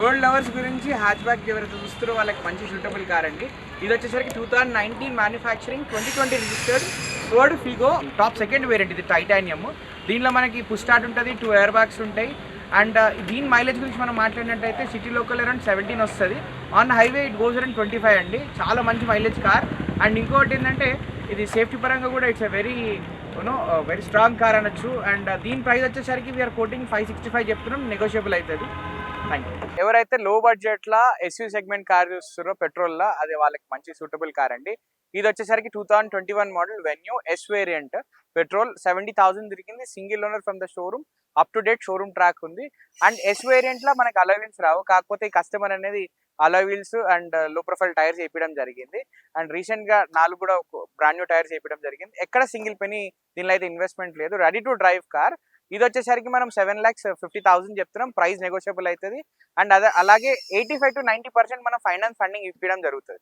Road lovers గురించి hatch back ఎవరైతే చూస్తారో వాళ్ళకి మంచి సూటబుల్ కార్ అండి. ఇది వచ్చేసరికి 2019 manufacturing, 2020 registered Ford Figo top second variant. ఇది టైటానియం. దీనిలో మనకి పుష్ స్టార్ట్ ఉంటుంది, 2 ఎయిర్ బ్యాగ్స్ ఉంటాయి. అండ్ దీని మైలేజ్ గురించి మనం మాట్లాడినట్టయితే సిటీ లోకల్ అరౌండ్ 17 వస్తుంది. On highway it goes around 25 అండి. చాలా మంచి మైలేజ్ కార్. అండ్ ఇంకోటి ఏంటంటే ఇది సేఫ్టీ పరంగా కూడా it's very very strong car అనొచ్చు. అండ్ దీని ప్రైస్ వచ్చేసరికి వీఆర్ కోటింగ్ 565 చెప్తున్నాం, నెగోషియబుల్ అవుతుంది. ఎవరైతే లో బడ్జెట్ లా ఎస్యూ సెగ్మెంట్ కార్ చూస్తారో పెట్రోల్ లా, అది వాళ్ళకి మంచి సూటబుల్ కార్ అండి. ఇది వచ్చేసరికి 2021 model venue yes variant, petrol 70,000 తిరిగింది, single owner from the showroom, up to date showroom track ఉంది. అండ్ ఎస్ వేరియంట్ లో మనకి అలాయ్ వీల్స్ రావు, కాకపోతే ఈ కస్టమర్ అనేది అలాయ్ వీల్స్ అండ్ లో ప్రొఫైల్ టైర్స్ వేయడం జరిగింది. అండ్ రీసెంట్ గా 4 కూడా బ్రాండ్ న్యూ టైర్స్ వేయడం జరిగింది. ఎక్కడ సింగిల్ పెనీ దీనిలో అయితే ఇన్వెస్ట్మెంట్ లేదు, రెడీ టు డ్రైవ్ కార్. ఇది వచ్చేసరికి మనం 7,50,000 చెప్తున్నాం, ప్రైస్ నెగోషియబుల్ అవుతుంది. అండ్ అలాగే 85 to 90% మనం ఫైనాన్స్ ఫండింగ్ ఇప్పించడం జరుగుతుంది.